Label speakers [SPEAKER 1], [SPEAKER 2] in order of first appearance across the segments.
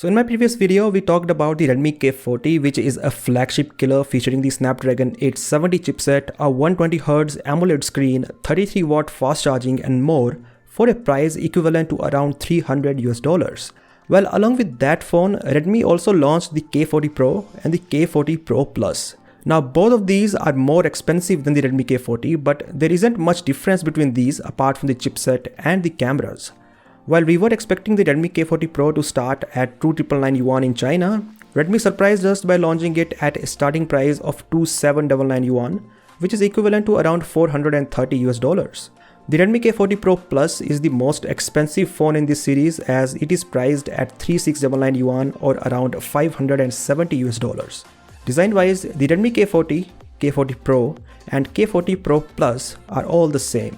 [SPEAKER 1] So in my previous video, we talked about the Redmi K40, which is a flagship killer featuring the Snapdragon 870 chipset, a 120Hz AMOLED screen, 33 watt fast charging and more for a price equivalent to around $300. Well, along with that phone, Redmi also launched the K40 Pro and the K40 Pro Plus. Now both of these are more expensive than the Redmi K40, but there isn't much difference between these apart from the chipset and the cameras. While we were expecting the Redmi K40 Pro to start at 2,999 yuan in China, Redmi surprised us by launching it at a starting price of 2,799 yuan, which is equivalent to around $430. The Redmi K40 Pro Plus is the most expensive phone in this series as it is priced at 3,699 yuan or around $570. Design-wise, the Redmi K40, K40 Pro and K40 Pro Plus are all the same.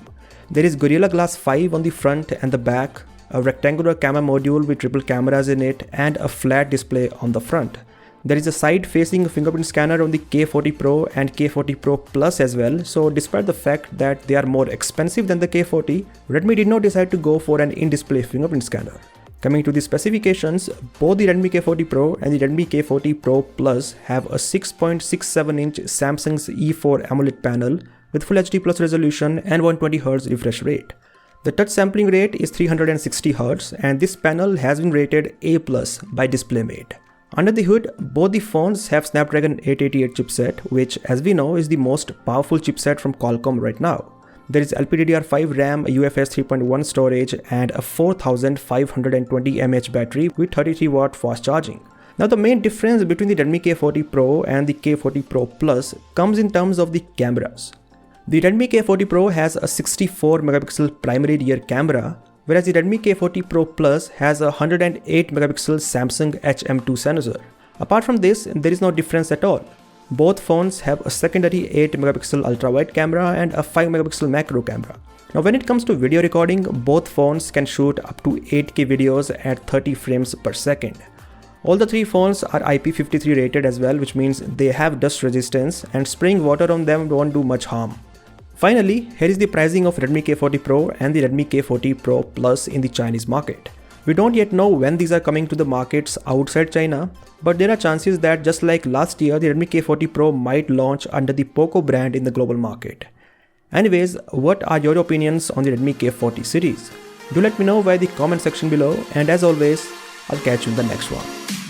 [SPEAKER 1] There is Gorilla Glass 5 on the front and the back, a rectangular camera module with triple cameras in it and a flat display on the front. There is a side-facing fingerprint scanner on the K40 Pro and K40 Pro Plus as well, so despite the fact that they are more expensive than the K40, Redmi did not decide to go for an in-display fingerprint scanner. Coming to the specifications, both the Redmi K40 Pro and the Redmi K40 Pro Plus have a 6.67-inch Samsung's E4 AMOLED panel with Full HD Plus resolution and 120Hz refresh rate. The touch sampling rate is 360Hz and this panel has been rated A+ by DisplayMate. Under the hood, both the phones have Snapdragon 888 chipset, which as we know is the most powerful chipset from Qualcomm right now. There is LPDDR5 RAM, UFS 3.1 storage and a 4520 mAh battery with 33 watt fast charging. Now the main difference between the Redmi K40 Pro and the K40 Pro Plus comes in terms of the cameras. The Redmi K40 Pro has a 64 megapixel primary rear camera, whereas the Redmi K40 Pro Plus has a 108 megapixel Samsung HM2 sensor. Apart from this, there is no difference at all. Both phones have a secondary 8 megapixel ultra-wide camera and a 5 megapixel macro camera. Now when it comes to video recording, both phones can shoot up to 8K videos at 30 frames per second. All the three phones are IP53 rated as well, which means they have dust resistance and spraying water on them won't do much harm. Finally, here is the pricing of Redmi K40 Pro and the Redmi K40 Pro Plus in the Chinese market. We don't yet know when these are coming to the markets outside China, but there are chances that just like last year, the Redmi K40 Pro might launch under the Poco brand in the global market. Anyways, what are your opinions on the Redmi K40 series? Do let me know via the comment section below, and as always, I'll catch you in the next one.